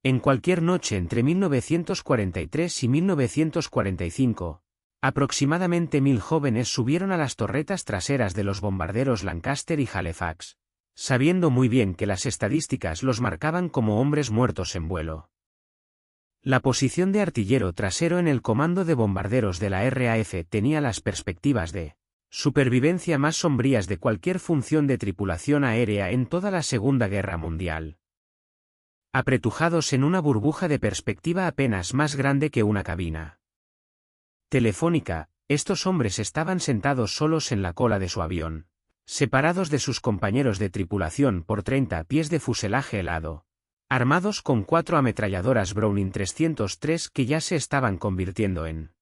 En cualquier noche entre 1943 y 1945, aproximadamente 1000 jóvenes subieron a las torretas traseras de los bombarderos Lancaster y Halifax, sabiendo muy bien que las estadísticas los marcaban como hombres muertos en vuelo. La posición de artillero trasero en el comando de bombarderos de la RAF tenía las perspectivas de supervivencia más sombrías de cualquier función de tripulación aérea en toda la Segunda Guerra Mundial. Apretujados en una burbuja de perspectiva apenas más grande que una cabina telefónica, estos hombres estaban sentados solos en la cola de su avión, separados de sus compañeros de tripulación por 30 pies de fuselaje helado, armados con 4 ametralladoras Browning 303 que ya se estaban convirtiendo en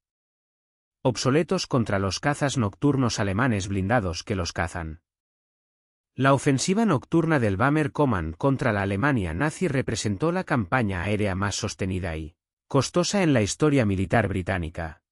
obsoletos contra los cazas nocturnos alemanes blindados que los cazan. La ofensiva nocturna del Bomberkommand contra la Alemania nazi representó la campaña aérea más sostenida y costosa en la historia militar británica.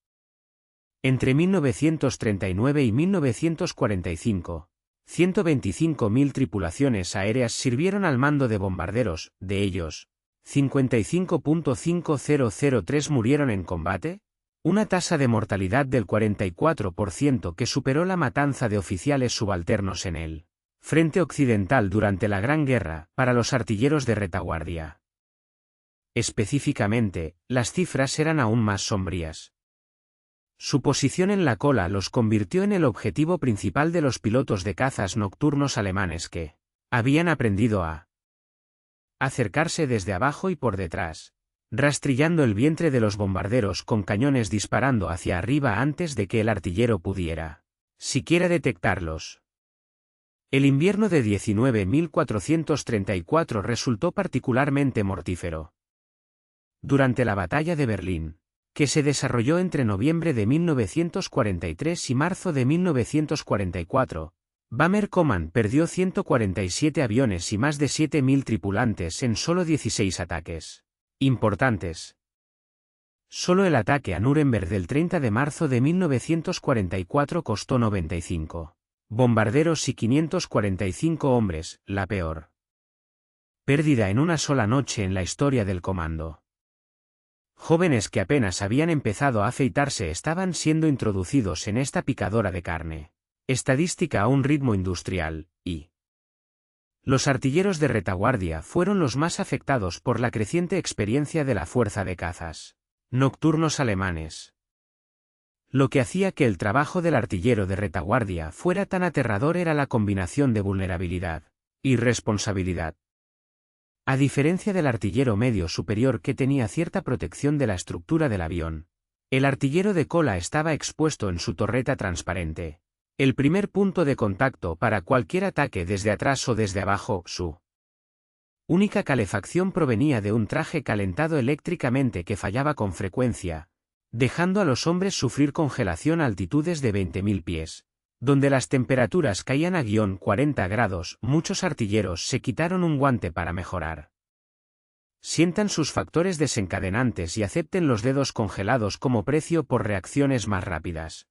Entre 1939 y 1945, 125.000 tripulaciones aéreas sirvieron al mando de bombarderos, de ellos, 55.5003 murieron en combate, una tasa de mortalidad del 44% que superó la matanza de oficiales subalternos en el Frente Occidental durante la Gran Guerra, para los artilleros de retaguardia. Específicamente, las cifras eran aún más sombrías. Su posición en la cola los convirtió en el objetivo principal de los pilotos de cazas nocturnos alemanes que habían aprendido a acercarse desde abajo y por detrás, rastrillando el vientre de los bombarderos con cañones disparando hacia arriba antes de que el artillero pudiera siquiera detectarlos. El invierno de 19.434 resultó particularmente mortífero. Durante la batalla de Berlín, que se desarrolló entre noviembre de 1943 y marzo de 1944, Bomberkommand perdió 147 aviones y más de 7.000 tripulantes en solo 16 ataques importantes. Solo el ataque a Nuremberg del 30 de marzo de 1944 costó 95 bombarderos y 545 hombres, la peor pérdida en una sola noche en la historia del comando. Jóvenes que apenas habían empezado a afeitarse estaban siendo introducidos en esta picadora de carne estadística a un ritmo industrial, y los artilleros de retaguardia fueron los más afectados por la creciente experiencia de la fuerza de cazas nocturnos alemanes. Lo que hacía que el trabajo del artillero de retaguardia fuera tan aterrador era la combinación de vulnerabilidad y responsabilidad. A diferencia del artillero medio superior que tenía cierta protección de la estructura del avión, el artillero de cola estaba expuesto en su torreta transparente, el primer punto de contacto para cualquier ataque desde atrás o desde abajo. Su única calefacción provenía de un traje calentado eléctricamente que fallaba con frecuencia, dejando a los hombres sufrir congelación a altitudes de 20.000 pies, donde las temperaturas caían a -40 grados. Muchos artilleros se quitaron un guante para mejorar. Sientan sus factores desencadenantes y acepten los dedos congelados como precio por reacciones más rápidas.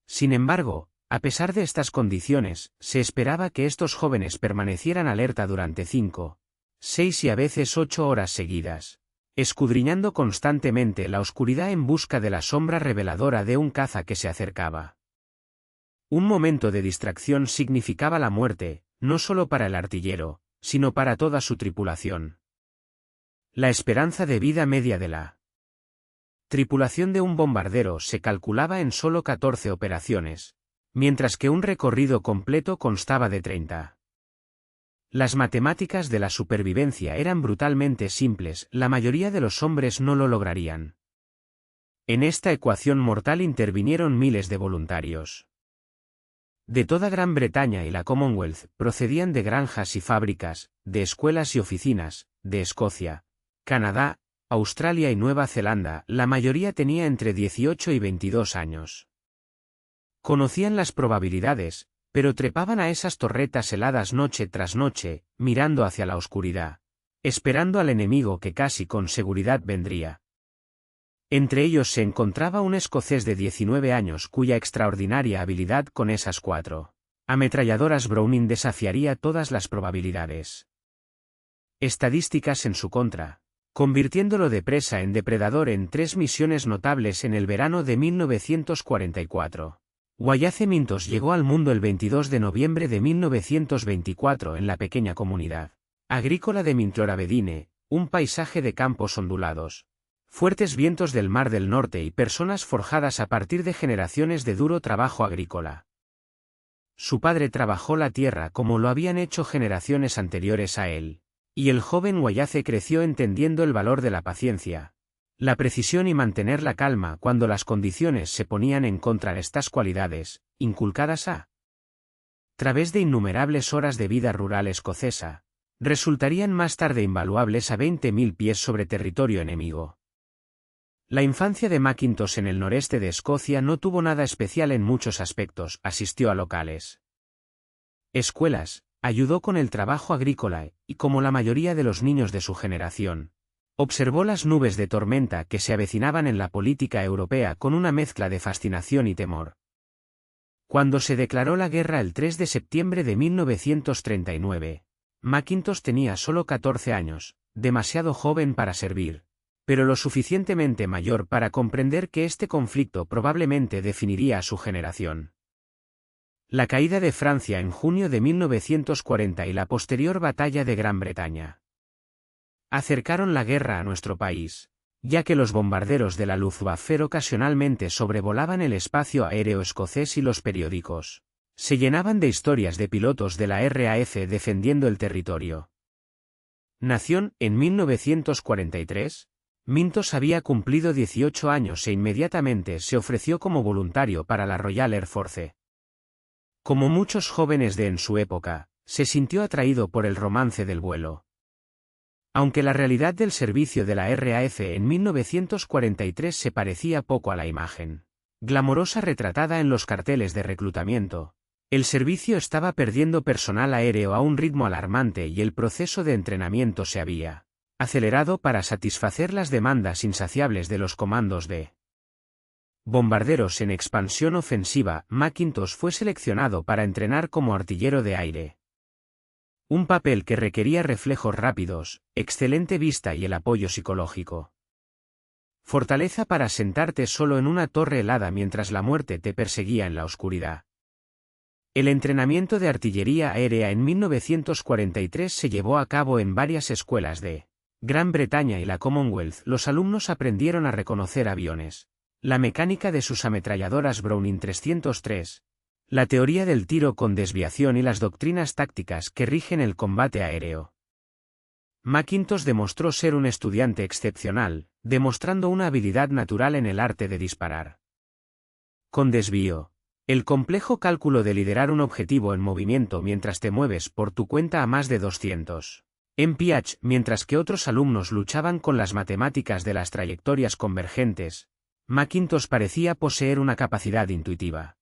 Sin embargo, a pesar de estas condiciones, se esperaba que estos jóvenes permanecieran alerta durante 5, 6 y a veces 8 horas seguidas, escudriñando constantemente la oscuridad en busca de la sombra reveladora de un caza que se acercaba. Un momento de distracción significaba la muerte, no solo para el artillero, sino para toda su tripulación. La esperanza de vida media de la tripulación de un bombardero se calculaba en solo 14 operaciones, mientras que un recorrido completo constaba de 30. Las matemáticas de la supervivencia eran brutalmente simples, la mayoría de los hombres no lo lograrían. En esta ecuación mortal intervinieron miles de voluntarios. De toda Gran Bretaña y la Commonwealth, procedían de granjas y fábricas, de escuelas y oficinas, de Escocia, Canadá, Australia y Nueva Zelanda. La mayoría tenía entre 18 y 22 años. Conocían las probabilidades, pero trepaban a esas torretas heladas noche tras noche, mirando hacia la oscuridad, esperando al enemigo que casi con seguridad vendría. Entre ellos se encontraba un escocés de 19 años cuya extraordinaria habilidad con esas 4 ametralladoras Browning desafiaría todas las probabilidades estadísticas en su contra. convirtiéndolo depresa en depredador en 3 misiones notables en el verano de 1944. Wallace Mintos llegó al mundo el 22 de noviembre de 1924 en la pequeña comunidad agrícola de Mintlor-Abedine, un paisaje de campos ondulados, fuertes vientos del Mar del Norte y personas forjadas a partir de generaciones de duro trabajo agrícola. Su padre trabajó la tierra como lo habían hecho generaciones anteriores a él, y el joven Wallace creció entendiendo el valor de la paciencia, la precisión y mantener la calma cuando las condiciones se ponían en contra de estas cualidades, inculcadas a través de innumerables horas de vida rural escocesa, resultarían más tarde invaluables a 20.000 pies sobre territorio enemigo. La infancia de Mackintosh en el noreste de Escocia no tuvo nada especial en muchos aspectos, asistió a locales escuelas, ayudó con el trabajo agrícola y, como la mayoría de los niños de su generación, observó las nubes de tormenta que se avecinaban en la política europea con una mezcla de fascinación y temor. Cuando se declaró la guerra el 3 de septiembre de 1939, Mackintosh tenía solo 14 años, demasiado joven para servir, pero lo suficientemente mayor para comprender que este conflicto probablemente definiría a su generación. La caída de Francia en junio de 1940 y la posterior batalla de Gran Bretaña acercaron la guerra a nuestro país, ya que los bombarderos de la Luftwaffe ocasionalmente sobrevolaban el espacio aéreo escocés y los periódicos se llenaban de historias de pilotos de la RAF defendiendo el territorio. Nación, en 1943, Mintos había cumplido 18 años e inmediatamente se ofreció como voluntario para la Royal Air Force. Como muchos jóvenes de en su época, se sintió atraído por el romance del vuelo. Aunque la realidad del servicio de la RAF en 1943 se parecía poco a la imagen glamorosa retratada en los carteles de reclutamiento, el servicio estaba perdiendo personal aéreo a un ritmo alarmante y el proceso de entrenamiento se había acelerado para satisfacer las demandas insaciables de los comandos de bombarderos en expansión ofensiva. Mackintosh fue seleccionado para entrenar como artillero de aire. Un papel que requería reflejos rápidos, excelente vista y el apoyo psicológico. Fortaleza para sentarte solo en una torre helada mientras la muerte te perseguía en la oscuridad. El entrenamiento de artillería aérea en 1943 se llevó a cabo en varias escuelas de Gran Bretaña y la Commonwealth. Los alumnos aprendieron a reconocer aviones, la mecánica de sus ametralladoras Browning 303, la teoría del tiro con desviación y las doctrinas tácticas que rigen el combate aéreo. Mackintosh demostró ser un estudiante excepcional, demostrando una habilidad natural en el arte de disparar con desvío, el complejo cálculo de liderar un objetivo en movimiento mientras te mueves por tu cuenta a más de 200 mph, mientras que otros alumnos luchaban con las matemáticas de las trayectorias convergentes. Mackintosh parecía poseer una capacidad intuitiva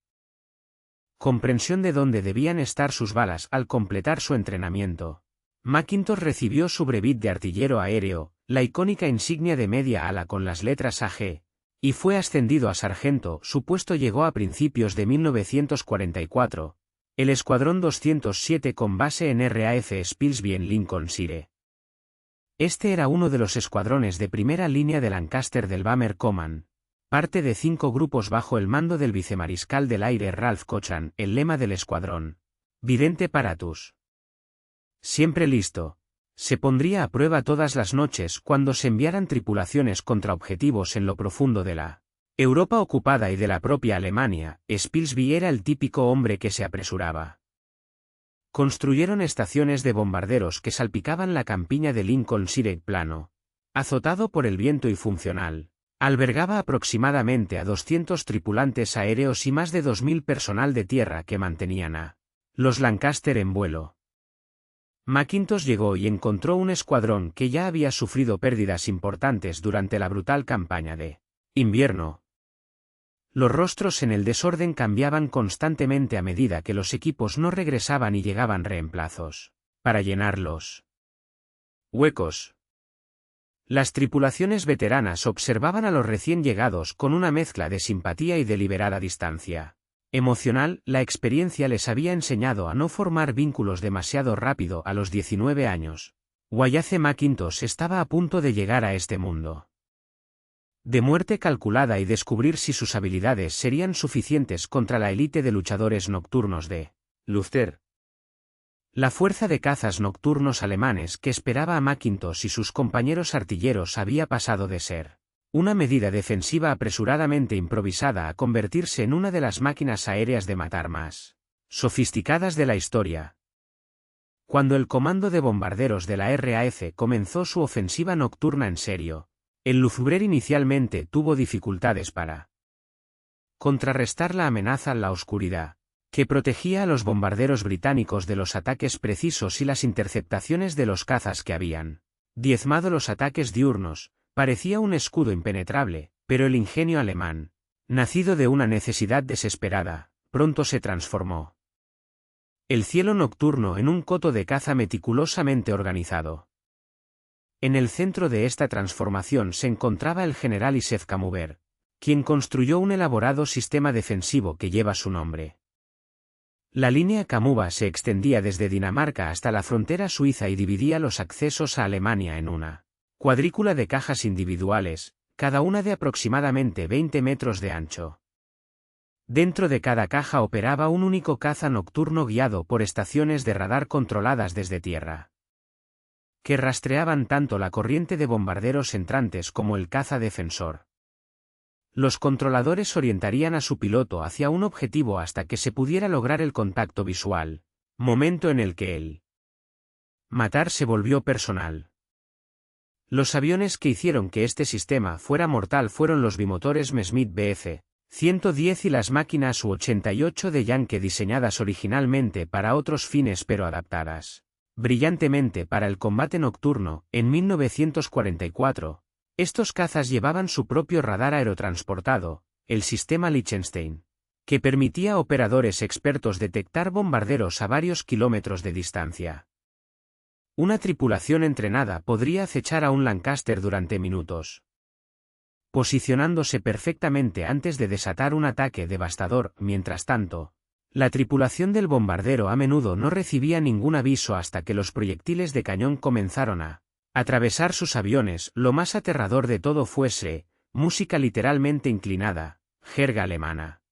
comprensión de dónde debían estar sus balas. Al completar su entrenamiento, Mackintosh recibió su brevet de artillero aéreo, la icónica insignia de media ala con las letras AG, y fue ascendido a sargento. Su puesto llegó a principios de 1944, el Escuadrón 207 con base en RAF Spilsby en Lincolnshire. Este era uno de los escuadrones de primera línea de Lancaster del Bomber Command, parte de 5 grupos bajo el mando del vicemariscal del aire Ralph Cochrane. El lema del escuadrón, Vidente Paratus, siempre listo, se pondría a prueba todas las noches cuando se enviaran tripulaciones contra objetivos en lo profundo de la Europa ocupada y de la propia Alemania. Spilsby era el típico hombre que se apresuraba. Construyeron estaciones de bombarderos que salpicaban la campiña de Lincolnshire plano, azotado por el viento y funcional. Albergaba aproximadamente a 200 tripulantes aéreos y más de 2.000 personal de tierra que mantenían a los Lancaster en vuelo. Mackintosh llegó y encontró un escuadrón que ya había sufrido pérdidas importantes durante la brutal campaña de invierno. Los rostros en el desorden cambiaban constantemente a medida que los equipos no regresaban y llegaban reemplazos para llenar los huecos. Las tripulaciones veteranas observaban a los recién llegados con una mezcla de simpatía y deliberada distancia emocional. La experiencia les había enseñado a no formar vínculos demasiado rápido. A los 19 años, Wallace McIntosh estaba a punto de llegar a este mundo de muerte calculada y descubrir si sus habilidades serían suficientes contra la élite de luchadores nocturnos de Luftwaffe. La fuerza de cazas nocturnos alemanes que esperaba a McIntosh y sus compañeros artilleros había pasado de ser una medida defensiva apresuradamente improvisada a convertirse en una de las máquinas aéreas de matar más sofisticadas de la historia. Cuando el comando de bombarderos de la RAF comenzó su ofensiva nocturna en serio, el Luftwaffe inicialmente tuvo dificultades para contrarrestar la amenaza en la oscuridad, que protegía a los bombarderos británicos de los ataques precisos y las interceptaciones de los cazas que habían diezmado los ataques diurnos. Parecía un escudo impenetrable, pero el ingenio alemán, nacido de una necesidad desesperada, pronto se transformó el cielo nocturno en un coto de caza meticulosamente organizado. En el centro de esta transformación se encontraba el general Isaac Kamuber, quien construyó un elaborado sistema defensivo que lleva su nombre. La línea Kamuba se extendía desde Dinamarca hasta la frontera suiza y dividía los accesos a Alemania en una cuadrícula de cajas individuales, cada una de aproximadamente 20 metros de ancho. Dentro de cada caja operaba un único caza nocturno guiado por estaciones de radar controladas desde tierra, que rastreaban tanto la corriente de bombarderos entrantes como el caza defensor. Los controladores orientarían a su piloto hacia un objetivo hasta que se pudiera lograr el contacto visual, momento en el que el matar se volvió personal. Los aviones que hicieron que este sistema fuera mortal fueron los bimotores Messerschmitt Bf-110 y las máquinas U-88 de Yankee diseñadas originalmente para otros fines pero adaptadas brillantemente para el combate nocturno. En 1944, estos cazas llevaban su propio radar aerotransportado, el sistema Liechtenstein, que permitía a operadores expertos detectar bombarderos a varios kilómetros de distancia. Una tripulación entrenada podría acechar a un Lancaster durante minutos, posicionándose perfectamente antes de desatar un ataque devastador. Mientras tanto, la tripulación del bombardero a menudo no recibía ningún aviso hasta que los proyectiles de cañón comenzaron a atravesar sus aviones. Lo más aterrador de todo fuese música literalmente inclinada, jerga alemana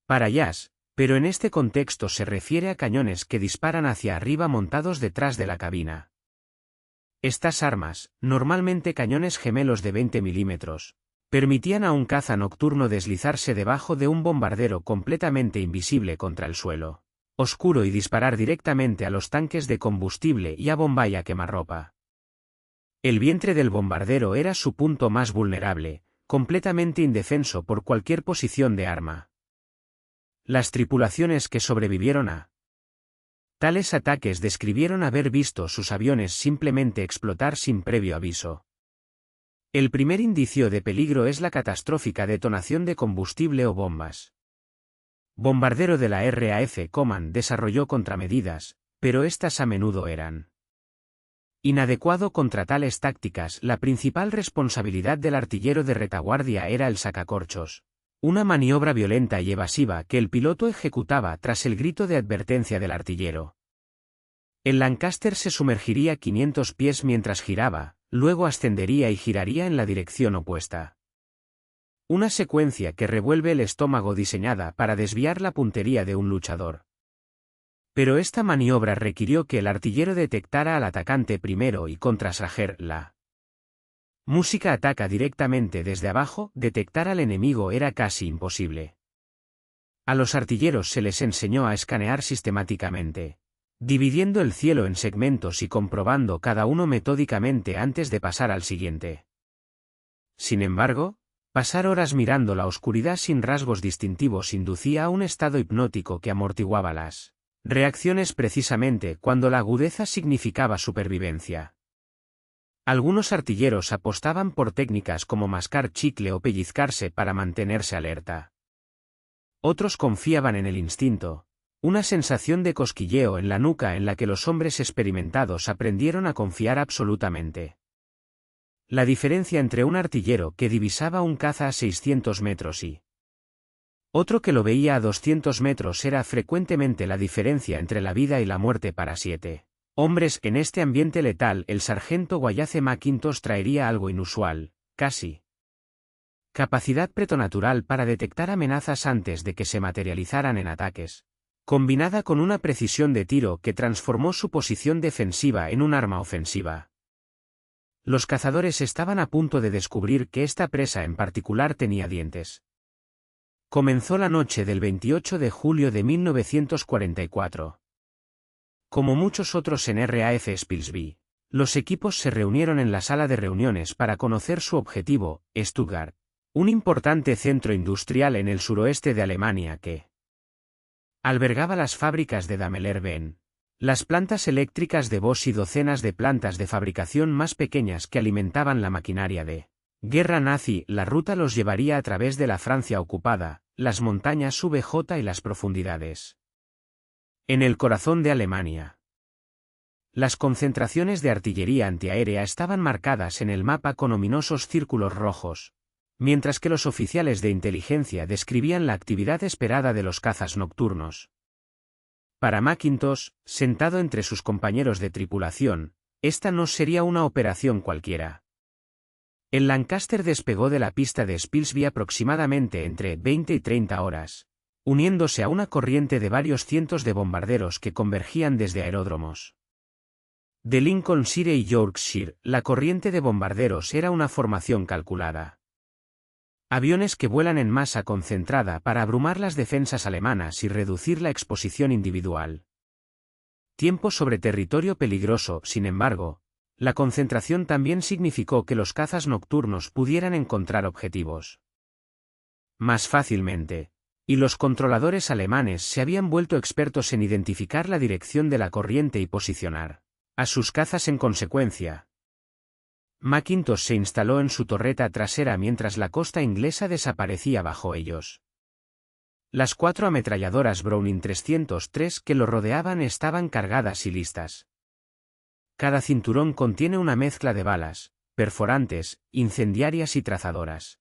para jazz, pero en este contexto se refiere a cañones que disparan hacia arriba montados detrás de la cabina. Estas armas, normalmente cañones gemelos de 20 milímetros, permitían a un caza nocturno deslizarse debajo de un bombardero completamente invisible contra el suelo oscuro y disparar directamente a los tanques de combustible y a bomba y a quemarropa. El vientre del bombardero era su punto más vulnerable, completamente indefenso por cualquier posición de arma. Las tripulaciones que sobrevivieron a tales ataques describieron haber visto sus aviones simplemente explotar sin previo aviso. El primer indicio de peligro es la catastrófica detonación de combustible o bombas. Bombardero de la RAF Command desarrolló contramedidas, pero estas a menudo eran inadecuado contra tales tácticas. La principal responsabilidad del artillero de retaguardia era el sacacorchos, una maniobra violenta y evasiva que el piloto ejecutaba tras el grito de advertencia del artillero. El Lancaster se sumergiría 500 pies mientras giraba, luego ascendería y giraría en la dirección opuesta. Una secuencia que revuelve el estómago diseñada para desviar la puntería de un luchador. Pero esta maniobra requirió que el artillero detectara al atacante primero y contrasrajer la música ataca directamente desde abajo. Detectar al enemigo era casi imposible. A los artilleros se les enseñó a escanear sistemáticamente, dividiendo el cielo en segmentos y comprobando cada uno metódicamente antes de pasar al siguiente. Sin embargo, pasar horas mirando la oscuridad sin rasgos distintivos inducía a un estado hipnótico que amortiguaba las reacciones precisamente cuando la agudeza significaba supervivencia. Algunos artilleros apostaban por técnicas como mascar chicle o pellizcarse para mantenerse alerta. Otros confiaban en el instinto, una sensación de cosquilleo en la nuca en la que los hombres experimentados aprendieron a confiar absolutamente. La diferencia entre un artillero que divisaba un caza a 600 metros y otro que lo veía a 200 metros era frecuentemente la diferencia entre la vida y la muerte para 7 Hombres, en este ambiente letal el sargento Wallace McIntosh traería algo inusual, casi. Capacidad pretonatural para detectar amenazas antes de que se materializaran en ataques, combinada con una precisión de tiro que transformó su posición defensiva en un arma ofensiva. Los cazadores estaban a punto de descubrir que esta presa en particular tenía dientes. Comenzó la noche del 28 de julio de 1944. Como muchos otros en RAF Spilsby, los equipos se reunieron en la sala de reuniones para conocer su objetivo, Stuttgart, un importante centro industrial en el suroeste de Alemania que albergaba las fábricas de Daimler-Benz, las plantas eléctricas de Bosch y docenas de plantas de fabricación más pequeñas que alimentaban la maquinaria de guerra nazi. La ruta los llevaría a través de la Francia ocupada, las montañas VJ y las profundidades. En el corazón de Alemania. Las concentraciones de artillería antiaérea estaban marcadas en el mapa con ominosos círculos rojos, mientras que los oficiales de inteligencia describían la actividad esperada de los cazas nocturnos. Para McIntosh, sentado entre sus compañeros de tripulación, esta no sería una operación cualquiera. El Lancaster despegó de la pista de Spilsby aproximadamente entre 20 y 30 horas, uniéndose a una corriente de varios cientos de bombarderos que convergían desde aeródromos. De Lincolnshire y Yorkshire, la corriente de bombarderos era una formación calculada. Aviones que vuelan en masa concentrada para abrumar las defensas alemanas y reducir la exposición individual. Tiempo sobre territorio peligroso. Sin embargo, la concentración también significó que los cazas nocturnos pudieran encontrar objetivos más fácilmente, y los controladores alemanes se habían vuelto expertos en identificar la dirección de la corriente y posicionar a sus cazas en consecuencia. McIntosh se instaló en su torreta trasera mientras la costa inglesa desaparecía bajo ellos. Las 4 ametralladoras Browning 303 que lo rodeaban estaban cargadas y listas. Cada cinturón contiene una mezcla de balas, perforantes, incendiarias y trazadoras.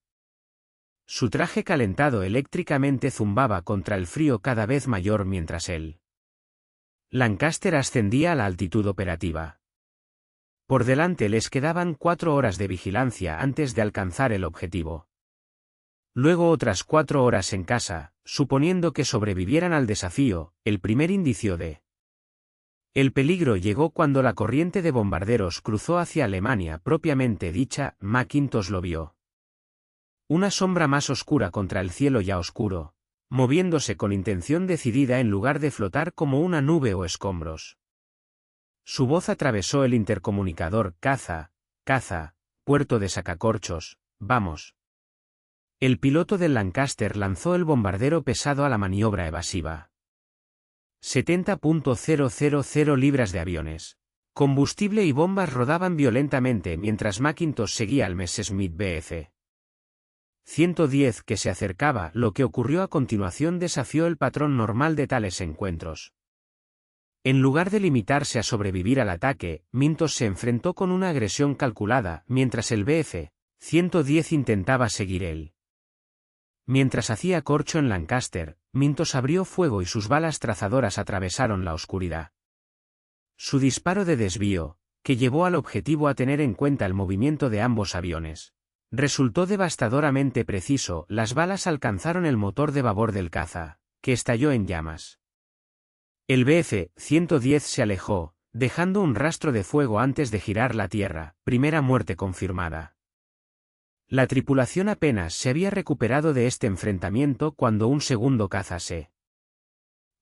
Su traje calentado eléctricamente zumbaba contra el frío cada vez mayor mientras el Lancaster ascendía a la altitud operativa. Por delante les quedaban 4 horas de vigilancia antes de alcanzar el objetivo. Luego otras 4 horas en casa, suponiendo que sobrevivieran al desafío. El primer indicio de el peligro llegó cuando la corriente de bombarderos cruzó hacia Alemania propiamente dicha. McIntosh lo vio. Una sombra más oscura contra el cielo ya oscuro, moviéndose con intención decidida en lugar de flotar como una nube o escombros. Su voz atravesó el intercomunicador. Caza, puerto de sacacorchos, vamos. El piloto del Lancaster lanzó el bombardero pesado a la maniobra evasiva. 70.000 libras de aviones, combustible y bombas rodaban violentamente mientras McIntosh seguía al Messerschmitt Bf. 110 que se acercaba. Lo que ocurrió a continuación desafió el patrón normal de tales encuentros. En lugar de limitarse a sobrevivir al ataque, McIntosh se enfrentó con una agresión calculada, mientras el Bf. 110 intentaba seguir él. Mientras hacía corcho en Lancaster, McIntosh abrió fuego y sus balas trazadoras atravesaron la oscuridad. Su disparo de desvío, que llevó al objetivo a tener en cuenta el movimiento de ambos aviones, resultó devastadoramente preciso. Las balas alcanzaron el motor de babor del caza, que estalló en llamas. El Bf. 110 se alejó, dejando un rastro de fuego antes de girar la tierra. Primera muerte confirmada. La tripulación apenas se había recuperado de este enfrentamiento cuando un segundo caza se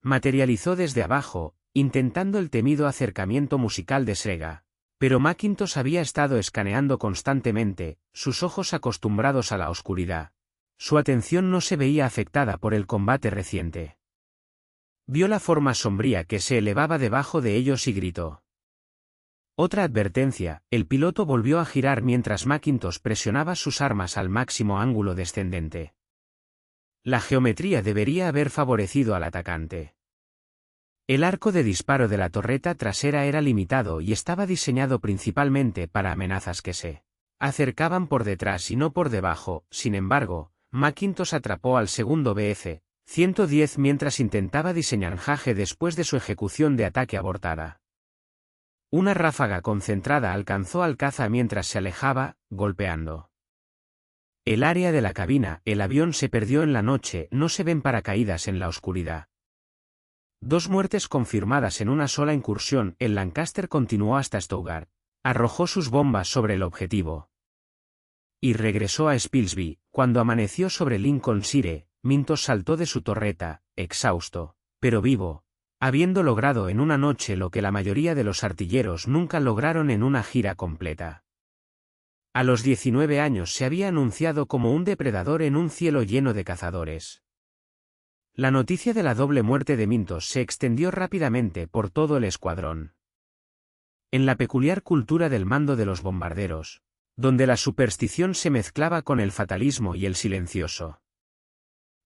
materializó desde abajo, intentando el temido acercamiento musical de Srega, pero McIntosh había estado escaneando constantemente, sus ojos acostumbrados a la oscuridad. Su atención no se veía afectada por el combate reciente. Vio la forma sombría que se elevaba debajo de ellos y gritó. Otra advertencia. El piloto volvió a girar mientras McIntosh presionaba sus armas al máximo ángulo descendente. La geometría debería haber favorecido al atacante. El arco de disparo de la torreta trasera era limitado y estaba diseñado principalmente para amenazas que se acercaban por detrás y no por debajo. Sin embargo, McIntosh atrapó al segundo Bf. 110 mientras intentaba diseñar Jage después de su ejecución de ataque abortada. Una ráfaga concentrada alcanzó al caza mientras se alejaba, golpeando el área de la cabina. El avión se perdió en la noche. No se ven paracaídas en la oscuridad. 2 muertes confirmadas en una sola incursión. El Lancaster continuó hasta Stuttgart. Arrojó sus bombas sobre el objetivo y regresó a Spilsby. Cuando amaneció sobre Lincolnshire, Mintos saltó de su torreta, exhausto, pero vivo, habiendo logrado en una noche lo que la mayoría de los artilleros nunca lograron en una gira completa. A los 19 años se había anunciado como un depredador en un cielo lleno de cazadores. La noticia de la doble muerte de Mintos se extendió rápidamente por todo el escuadrón. En la peculiar cultura del mando de los bombarderos, donde la superstición se mezclaba con el fatalismo y el silencioso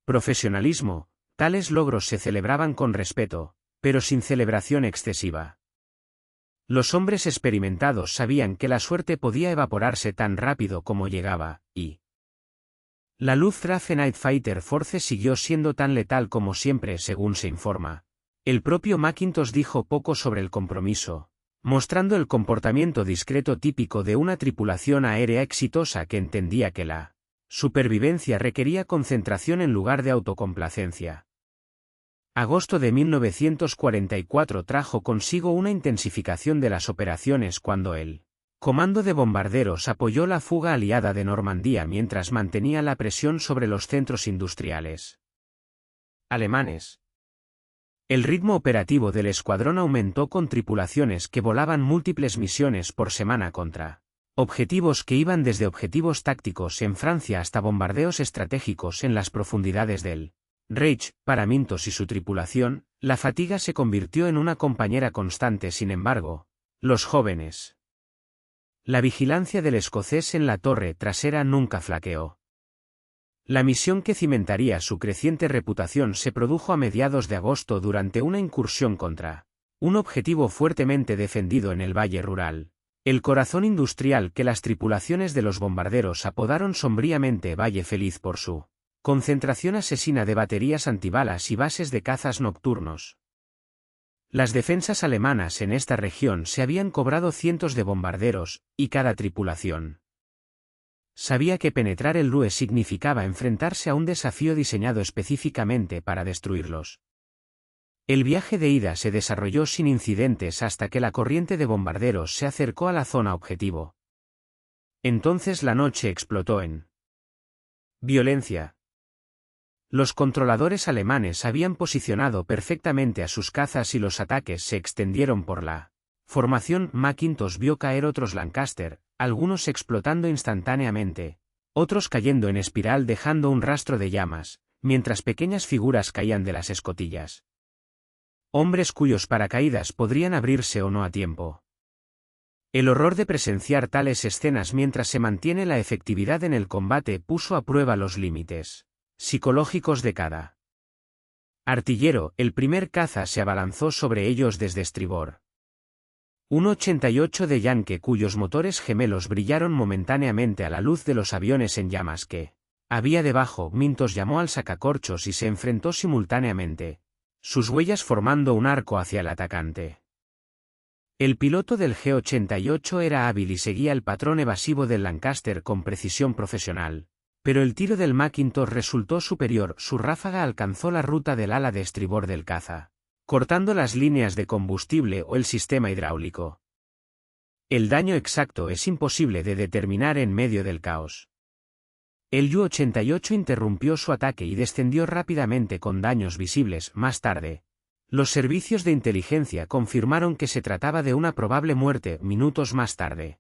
profesionalismo, tales logros se celebraban con respeto, pero sin celebración excesiva. Los hombres experimentados sabían que la suerte podía evaporarse tan rápido como llegaba, y la Luftwaffe Night Fighter Force siguió siendo tan letal como siempre, según se informa. El propio McIntosh dijo poco sobre el compromiso, mostrando el comportamiento discreto típico de una tripulación aérea exitosa que entendía que la supervivencia requería concentración en lugar de autocomplacencia. Agosto de 1944 trajo consigo una intensificación de las operaciones cuando el Comando de Bombarderos apoyó la fuga aliada de Normandía mientras mantenía la presión sobre los centros industriales alemanes. El ritmo operativo del escuadrón aumentó con tripulaciones que volaban múltiples misiones por semana contra objetivos que iban desde objetivos tácticos en Francia hasta bombardeos estratégicos en las profundidades del Reich. Para Mintos y su tripulación, la fatiga se convirtió en una compañera constante. Sin embargo, los jóvenes. La vigilancia del escocés en la torre trasera nunca flaqueó. La misión que cimentaría su creciente reputación se produjo a mediados de agosto durante una incursión contra un objetivo fuertemente defendido en el valle rural, el corazón industrial que las tripulaciones de los bombarderos apodaron sombríamente Valle Feliz por su concentración asesina de baterías antibalas y bases de cazas nocturnos. Las defensas alemanas en esta región se habían cobrado cientos de bombarderos, y cada tripulación sabía que penetrar el Ruhr significaba enfrentarse a un desafío diseñado específicamente para destruirlos. El viaje de ida se desarrolló sin incidentes hasta que la corriente de bombarderos se acercó a la zona objetivo. Entonces la noche explotó en violencia. Los controladores alemanes habían posicionado perfectamente a sus cazas y los ataques se extendieron por la formación. McIntosh vio caer otros Lancaster, algunos explotando instantáneamente, otros cayendo en espiral dejando un rastro de llamas, mientras pequeñas figuras caían de las escotillas. Hombres cuyos paracaídas podrían abrirse o no a tiempo. El horror de presenciar tales escenas mientras se mantiene la efectividad en el combate puso a prueba los límites psicológicos de cada artillero. El primer caza se abalanzó sobre ellos desde estribor. Un 88 de Yankee cuyos motores gemelos brillaron momentáneamente a la luz de los aviones en llamas que había debajo. Mintos llamó al sacacorchos y se enfrentó simultáneamente, sus huellas formando un arco hacia el atacante. El piloto del G-88 era hábil y seguía el patrón evasivo del Lancaster con precisión profesional, pero el tiro del McIntosh resultó superior. Su ráfaga alcanzó la ruta del ala de estribor del caza, cortando las líneas de combustible o el sistema hidráulico. El daño exacto es imposible de determinar en medio del caos. El U-88 interrumpió su ataque y descendió rápidamente con daños visibles. Más tarde, los servicios de inteligencia confirmaron que se trataba de una probable muerte minutos más tarde.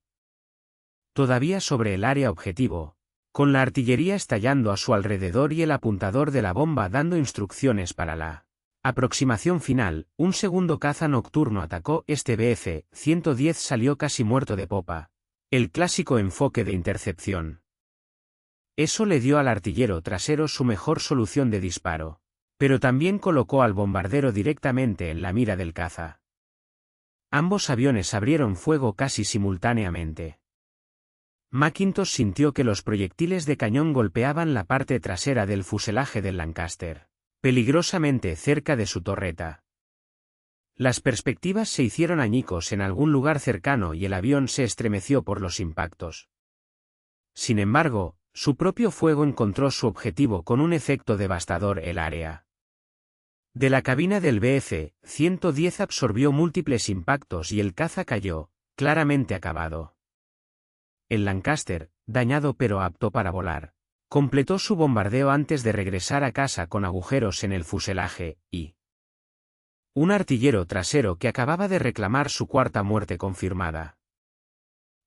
Todavía sobre el área objetivo, con la artillería estallando a su alrededor y el apuntador de la bomba dando instrucciones para la aproximación final, un segundo caza nocturno atacó. Este Bf-110 salió casi muerto de popa, el clásico enfoque de intercepción. Eso le dio al artillero trasero su mejor solución de disparo, pero también colocó al bombardero directamente en la mira del caza. Ambos aviones abrieron fuego casi simultáneamente. McIntosh sintió que los proyectiles de cañón golpeaban la parte trasera del fuselaje del Lancaster, peligrosamente cerca de su torreta. Las perspectivas se hicieron añicos en algún lugar cercano y el avión se estremeció por los impactos. Sin embargo, su propio fuego encontró su objetivo con un efecto devastador el área de la cabina del Bf-110 absorbió múltiples impactos y el caza cayó, claramente acabado. El Lancaster, dañado pero apto para volar, completó su bombardeo antes de regresar a casa con agujeros en el fuselaje, y un artillero trasero que acababa de reclamar su cuarta muerte confirmada.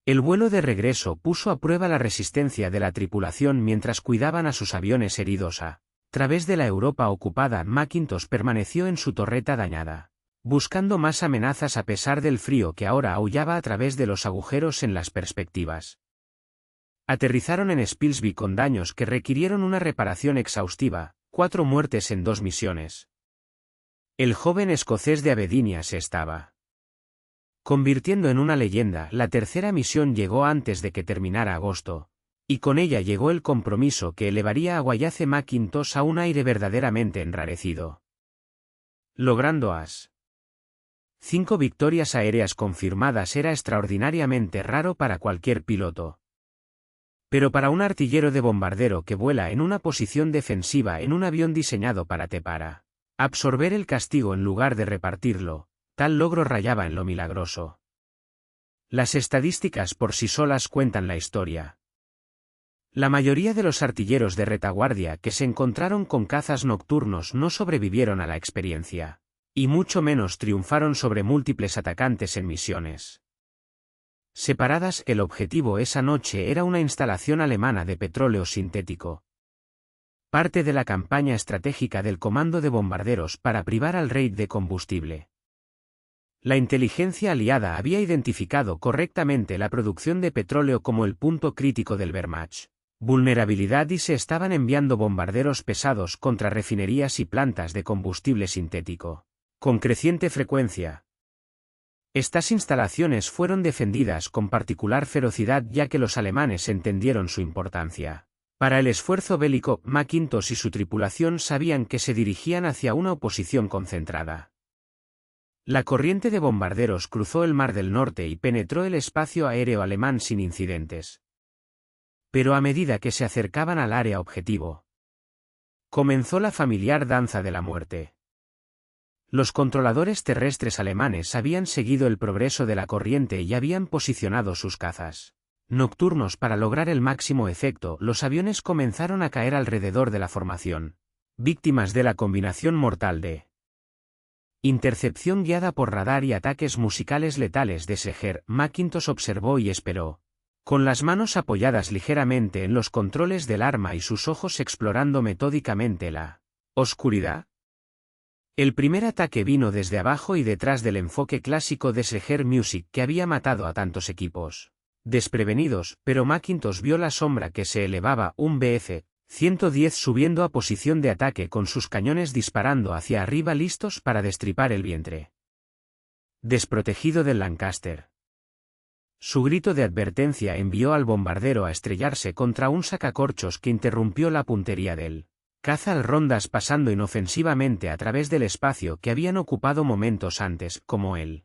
El vuelo de regreso puso a prueba la resistencia de la tripulación mientras cuidaban a sus aviones heridos a través de la Europa ocupada. McIntosh permaneció en su torreta dañada, buscando más amenazas a pesar del frío que ahora aullaba a través de los agujeros en las perspectivas. Aterrizaron en Spilsby con daños que requirieron una reparación exhaustiva, 4 muertes en 2 misiones. El joven escocés de Aberdeen se estaba convirtiendo en una leyenda. La tercera misión llegó antes de que terminara agosto, y con ella llegó el compromiso que elevaría a Wallace McIntosh a un aire verdaderamente enrarecido. Logrando as 5 victorias aéreas confirmadas era extraordinariamente raro para cualquier piloto. Pero para un artillero de bombardero que vuela en una posición defensiva en un avión diseñado para absorber el castigo en lugar de repartirlo, tal logro rayaba en lo milagroso. Las estadísticas por sí solas cuentan la historia. La mayoría de los artilleros de retaguardia que se encontraron con cazas nocturnos no sobrevivieron a la experiencia, y mucho menos triunfaron sobre múltiples atacantes en misiones separadas. El objetivo esa noche era una instalación alemana de petróleo sintético, parte de la campaña estratégica del Comando de Bombarderos para privar al Reich de combustible. La inteligencia aliada había identificado correctamente la producción de petróleo como el punto crítico del Wehrmacht vulnerabilidad y se estaban enviando bombarderos pesados contra refinerías y plantas de combustible sintético con creciente frecuencia. Estas instalaciones fueron defendidas con particular ferocidad ya que los alemanes entendieron su importancia. Para el esfuerzo bélico, McIntosh y su tripulación sabían que se dirigían hacia una oposición concentrada. La corriente de bombarderos cruzó el Mar del Norte y penetró el espacio aéreo alemán sin incidentes. Pero a medida que se acercaban al área objetivo, comenzó la familiar danza de la muerte. Los controladores terrestres alemanes habían seguido el progreso de la corriente y habían posicionado sus cazas nocturnos para lograr el máximo efecto. Los aviones comenzaron a caer alrededor de la formación, víctimas de la combinación mortal de intercepción guiada por radar y ataques musicales letales de Seger. McIntosh observó y esperó, con las manos apoyadas ligeramente en los controles del arma y sus ojos explorando metódicamente la oscuridad. El primer ataque vino desde abajo y detrás del enfoque clásico de Seger Music que había matado a tantos equipos desprevenidos, pero McIntosh vio la sombra que se elevaba, un Bf-110 subiendo a posición de ataque con sus cañones disparando hacia arriba listos para destripar el vientre desprotegido del Lancaster. Su grito de advertencia envió al bombardero a estrellarse contra un sacacorchos que interrumpió la puntería del caza al rondas pasando inofensivamente a través del espacio que habían ocupado momentos antes, como él.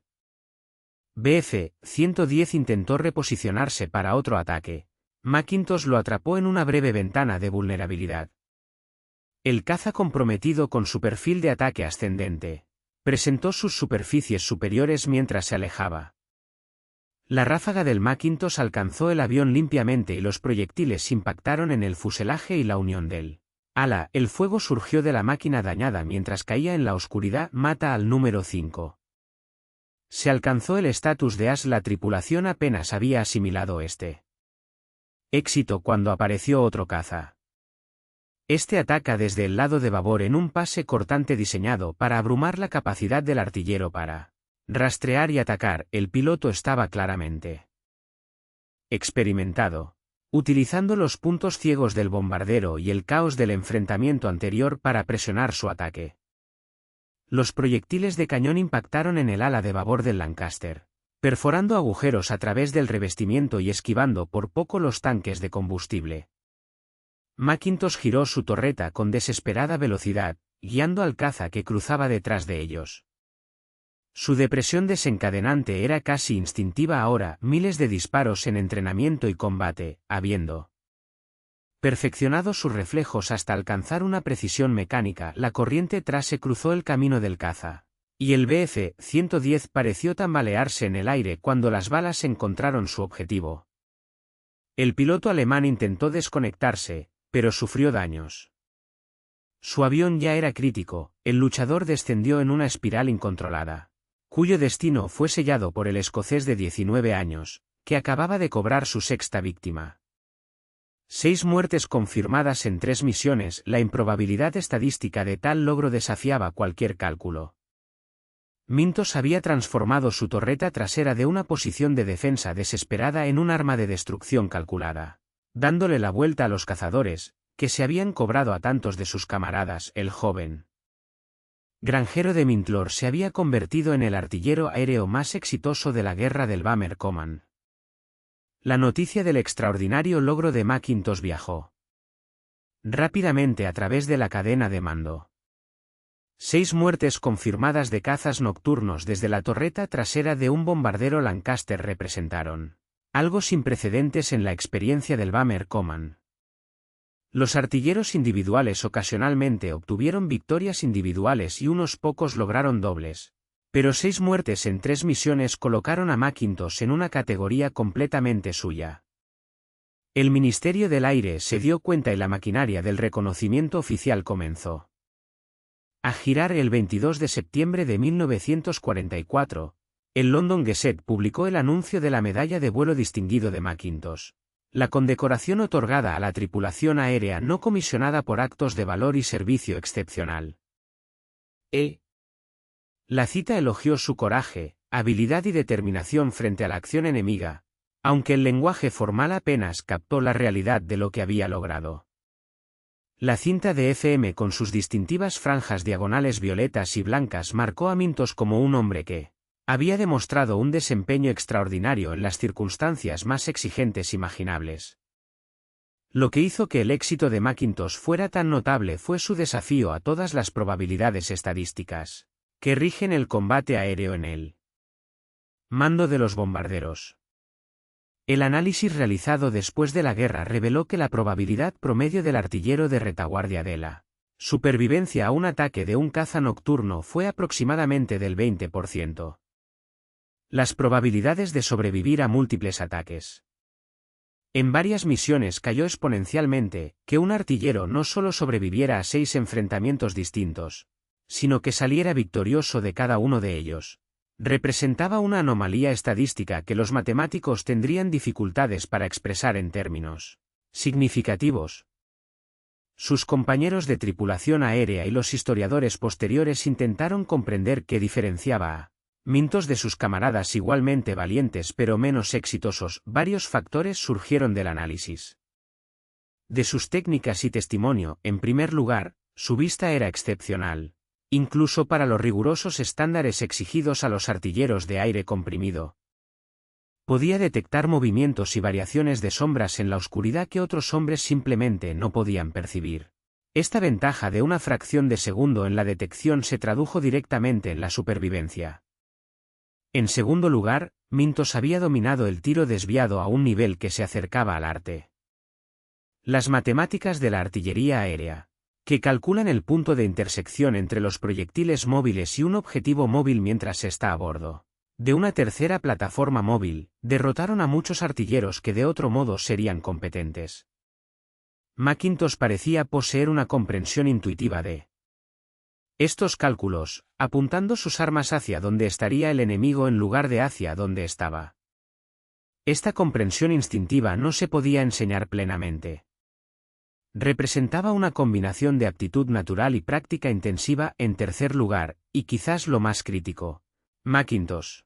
Bf-110 intentó reposicionarse para otro ataque. McIntosh lo atrapó en una breve ventana de vulnerabilidad. El caza, comprometido con su perfil de ataque ascendente, presentó sus superficies superiores mientras se alejaba. La ráfaga del McIntosh alcanzó el avión limpiamente y los proyectiles impactaron en el fuselaje y la unión del ala. El fuego surgió de la máquina dañada mientras caía en la oscuridad. Mata al número 5. Se alcanzó el estatus de as. La tripulación apenas había asimilado este éxito cuando apareció otro caza. Este ataca desde el lado de babor en un pase cortante diseñado para abrumar la capacidad del artillero para rastrear y atacar. El piloto estaba claramente experimentado, utilizando los puntos ciegos del bombardero y el caos del enfrentamiento anterior para presionar su ataque. Los proyectiles de cañón impactaron en el ala de babor del Lancaster, perforando agujeros a través del revestimiento y esquivando por poco los tanques de combustible. McIntosh giró su torreta con desesperada velocidad, guiando al caza que cruzaba detrás de ellos. Su depresión desencadenante era casi instintiva ahora, miles de disparos en entrenamiento y combate, habiendo perfeccionado sus reflejos hasta alcanzar una precisión mecánica. La corriente trase cruzó el camino del caza, y el Bf-110 pareció tambalearse en el aire cuando las balas encontraron su objetivo. El piloto alemán intentó desconectarse, pero sufrió daños. Su avión ya era crítico, el luchador descendió en una espiral incontrolada, cuyo destino fue sellado por el escocés de 19 años, que acababa de cobrar su sexta víctima. 6 muertes confirmadas en 3 misiones. La improbabilidad estadística de tal logro desafiaba cualquier cálculo. Mintos había transformado su torreta trasera de una posición de defensa desesperada en un arma de destrucción calculada, dándole la vuelta a los cazadores, que se habían cobrado a tantos de sus camaradas. El joven granjero de Mintlor se había convertido en el artillero aéreo más exitoso de la guerra del Bomberkommand. La noticia del extraordinario logro de Mackintosh viajó rápidamente a través de la cadena de mando. 6 muertes confirmadas de cazas nocturnos desde la torreta trasera de un bombardero Lancaster representaron algo sin precedentes en la experiencia del Bomberkommand. Los artilleros individuales ocasionalmente obtuvieron victorias individuales y unos pocos lograron dobles. Pero 6 muertes en 3 misiones colocaron a Mackintosh en una categoría completamente suya. El Ministerio del Aire se dio cuenta y la maquinaria del reconocimiento oficial comenzó a girar. El 22 de septiembre de 1944, el London Gazette publicó el anuncio de la Medalla de Vuelo Distinguido de Mackintosh, la condecoración otorgada a la tripulación aérea no comisionada por actos de valor y servicio excepcional. La cita elogió su coraje, habilidad y determinación frente a la acción enemiga, aunque el lenguaje formal apenas captó la realidad de lo que había logrado. La cinta de FM con sus distintivas franjas diagonales violetas y blancas marcó a Mintos como un hombre que había demostrado un desempeño extraordinario en las circunstancias más exigentes imaginables. Lo que hizo que el éxito de Mackintosh fuera tan notable fue su desafío a todas las probabilidades estadísticas que rigen el combate aéreo en el mando de los bombarderos. El análisis realizado después de la guerra reveló que la probabilidad promedio del artillero de retaguardia de la supervivencia a un ataque de un caza nocturno fue aproximadamente del 20%. Las probabilidades de sobrevivir a múltiples ataques en varias misiones cayó exponencialmente. Que un artillero no solo sobreviviera a 6 enfrentamientos distintos, sino que saliera victorioso de cada uno de ellos, representaba una anomalía estadística que los matemáticos tendrían dificultades para expresar en términos significativos. Sus compañeros de tripulación aérea y los historiadores posteriores intentaron comprender qué diferenciaba a Mintos de sus camaradas igualmente valientes pero menos exitosos. Varios factores surgieron del análisis de sus técnicas y testimonio. En primer lugar, su vista era excepcional, incluso para los rigurosos estándares exigidos a los artilleros de aire comprimido. Podía detectar movimientos y variaciones de sombras en la oscuridad que otros hombres simplemente no podían percibir. Esta ventaja de una fracción de segundo en la detección se tradujo directamente en la supervivencia. En segundo lugar, Mintos había dominado el tiro desviado a un nivel que se acercaba al arte. Las matemáticas de la artillería aérea, que calculan el punto de intersección entre los proyectiles móviles y un objetivo móvil mientras se está a bordo de una tercera plataforma móvil, derrotaron a muchos artilleros que de otro modo serían competentes. Mackintosh parecía poseer una comprensión intuitiva de estos cálculos, apuntando sus armas hacia donde estaría el enemigo en lugar de hacia donde estaba. Esta comprensión instintiva no se podía enseñar plenamente. Representaba una combinación de aptitud natural y práctica intensiva. En tercer lugar, y quizás lo más crítico, Mackintosh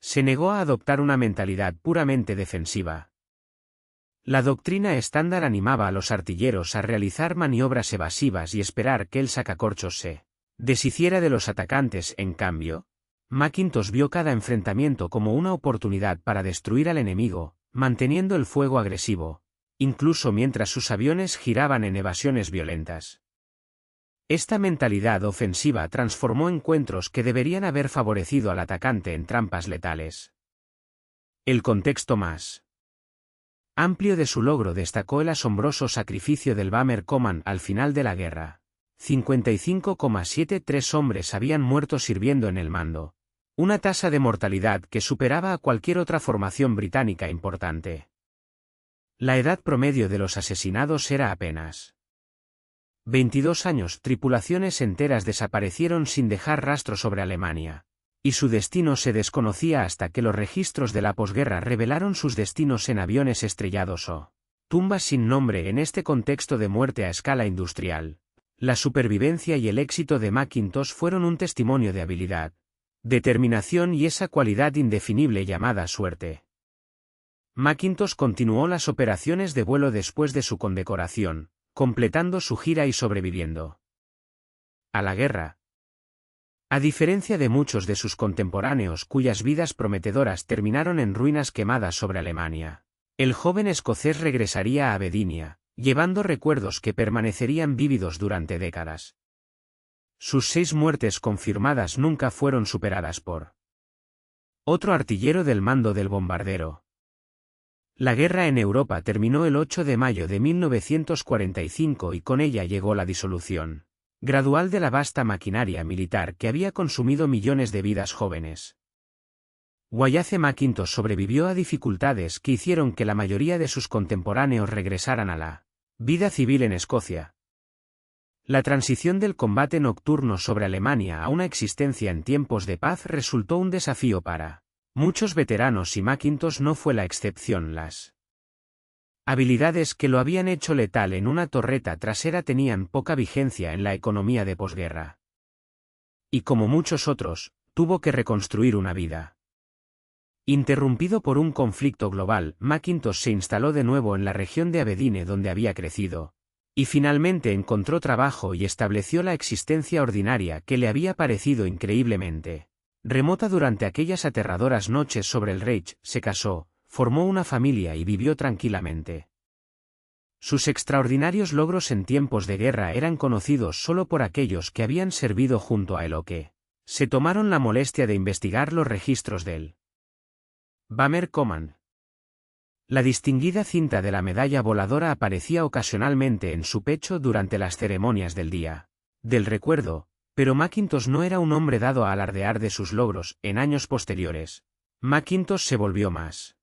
se negó a adoptar una mentalidad puramente defensiva. La doctrina estándar animaba a los artilleros a realizar maniobras evasivas y esperar que el sacacorchos se deshiciera de los atacantes. En cambio, Mackintosh vio cada enfrentamiento como una oportunidad para destruir al enemigo, manteniendo el fuego agresivo, incluso mientras sus aviones giraban en evasiones violentas. Esta mentalidad ofensiva transformó encuentros que deberían haber favorecido al atacante en trampas letales. El contexto más amplio de su logro destacó el asombroso sacrificio del Bomber Command al final de la guerra. 55,73 hombres habían muerto sirviendo en el mando, una tasa de mortalidad que superaba a cualquier otra formación británica importante. La edad promedio de los asesinados era apenas 22 años. Tripulaciones enteras desaparecieron sin dejar rastro sobre Alemania, y su destino se desconocía hasta que los registros de la posguerra revelaron sus destinos en aviones estrellados o tumbas sin nombre. En este contexto de muerte a escala industrial, la supervivencia y el éxito de Mackintosh fueron un testimonio de habilidad, determinación y esa cualidad indefinible llamada suerte. Mackintosh continuó las operaciones de vuelo después de su condecoración, completando su gira y sobreviviendo a la guerra. A diferencia de muchos de sus contemporáneos cuyas vidas prometedoras terminaron en ruinas quemadas sobre Alemania, el joven escocés regresaría a Abedinia, llevando recuerdos que permanecerían vívidos durante décadas. Sus 6 muertes confirmadas nunca fueron superadas por otro artillero del mando del bombardero. La guerra en Europa terminó el 8 de mayo de 1945 y con ella llegó la disolución gradual de la vasta maquinaria militar que había consumido millones de vidas jóvenes. Wallace Mackintosh sobrevivió a dificultades que hicieron que la mayoría de sus contemporáneos regresaran a la vida civil en Escocia. La transición del combate nocturno sobre Alemania a una existencia en tiempos de paz resultó un desafío para muchos veteranos y Mackintosh no fue la excepción. Las habilidades que lo habían hecho letal en una torreta trasera tenían poca vigencia en la economía de posguerra. Y como muchos otros, tuvo que reconstruir una vida. Interrumpido por un conflicto global, Mackintosh se instaló de nuevo en la región de Aberdeen donde había crecido, y finalmente encontró trabajo y estableció la existencia ordinaria que le había parecido increíblemente remota durante aquellas aterradoras noches sobre el Reich. Se casó, formó una familia y vivió tranquilamente. Sus extraordinarios logros en tiempos de guerra eran conocidos solo por aquellos que habían servido junto a él o que se tomaron la molestia de investigar los registros del Bomber Command. La distinguida cinta de la medalla voladora aparecía ocasionalmente en su pecho durante las ceremonias del Día del Recuerdo, pero Mackintosh no era un hombre dado a alardear de sus logros. En años posteriores, Mackintosh se volvió más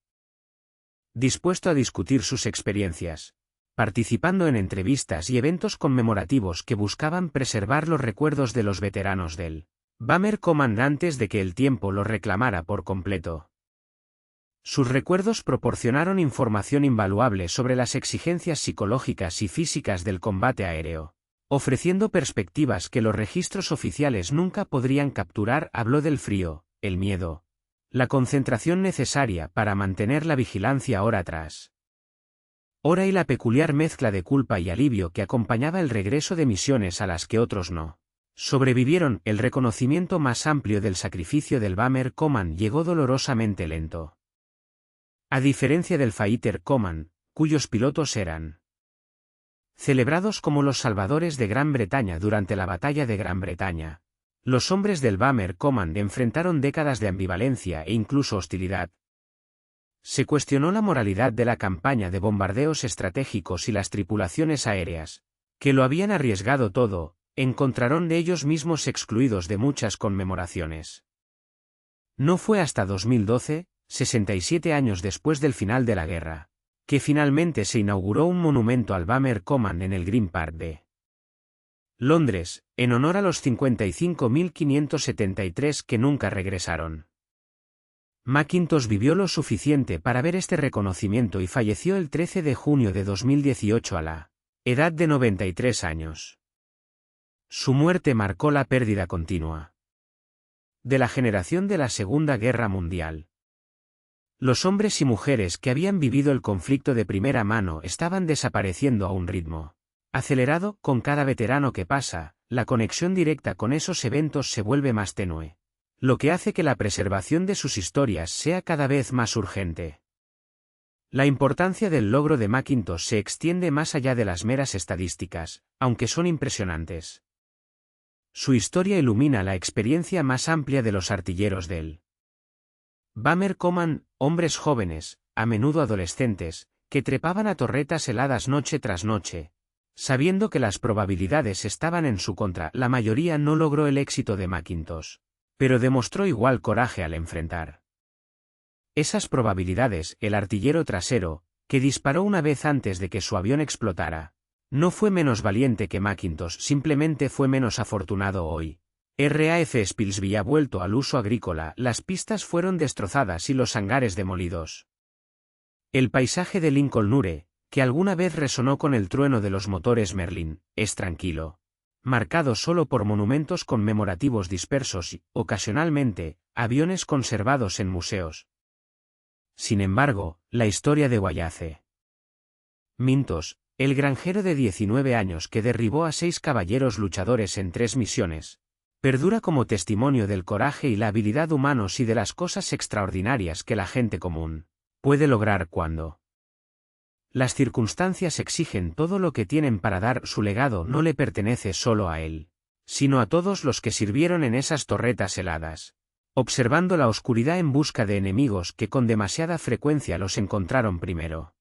dispuesto a discutir sus experiencias, participando en entrevistas y eventos conmemorativos que buscaban preservar los recuerdos de los veteranos del Bomber Command antes de que el tiempo los reclamara por completo. Sus recuerdos proporcionaron información invaluable sobre las exigencias psicológicas y físicas del combate aéreo, ofreciendo perspectivas que los registros oficiales nunca podrían capturar. Habló del frío, el miedo, la concentración necesaria para mantener la vigilancia hora tras hora y la peculiar mezcla de culpa y alivio que acompañaba el regreso de misiones a las que otros no sobrevivieron. El reconocimiento más amplio del sacrificio del Bomber Command llegó dolorosamente lento. A diferencia del Fighter Command, cuyos pilotos eran celebrados como los salvadores de Gran Bretaña durante la Batalla de Gran Bretaña, los hombres del Bomber Command enfrentaron décadas de ambivalencia e incluso hostilidad. Se cuestionó la moralidad de la campaña de bombardeos estratégicos y las tripulaciones aéreas, que lo habían arriesgado todo, encontraron de ellos mismos excluidos de muchas conmemoraciones. No fue hasta 2012, 67 años después del final de la guerra, que finalmente se inauguró un monumento al Bomber Command en el Green Park de Londres, en honor a los 55.573 que nunca regresaron. Mackintosh vivió lo suficiente para ver este reconocimiento y falleció el 13 de junio de 2018 a la edad de 93 años. Su muerte marcó la pérdida continua de la generación de la Segunda Guerra Mundial. Los hombres y mujeres que habían vivido el conflicto de primera mano estaban desapareciendo a un ritmo acelerado. Con cada veterano que pasa, la conexión directa con esos eventos se vuelve más tenue, lo que hace que la preservación de sus historias sea cada vez más urgente. La importancia del logro de Mackintosh se extiende más allá de las meras estadísticas, aunque son impresionantes. Su historia ilumina la experiencia más amplia de los artilleros del Bomber Command, hombres jóvenes, a menudo adolescentes, que trepaban a torretas heladas noche tras noche. Sabiendo que las probabilidades estaban en su contra, la mayoría no logró el éxito de McIntosh, pero demostró igual coraje al enfrentar esas probabilidades. El artillero trasero, que disparó una vez antes de que su avión explotara, no fue menos valiente que McIntosh, simplemente fue menos afortunado hoy. RAF Spilsby ha vuelto al uso agrícola, las pistas fueron destrozadas y los hangares demolidos. El paisaje de Lincoln Nure, que alguna vez resonó con el trueno de los motores Merlin, es tranquilo, marcado solo por monumentos conmemorativos dispersos y, ocasionalmente, aviones conservados en museos. Sin embargo, la historia de Wallace Mintos, el granjero de 19 años que derribó a 6 caballeros luchadores en 3 misiones, perdura como testimonio del coraje y la habilidad humanos y de las cosas extraordinarias que la gente común puede lograr cuando las circunstancias exigen todo lo que tienen para dar. Su legado no le pertenece solo a él, sino a todos los que sirvieron en esas torretas heladas, observando la oscuridad en busca de enemigos que con demasiada frecuencia los encontraron primero.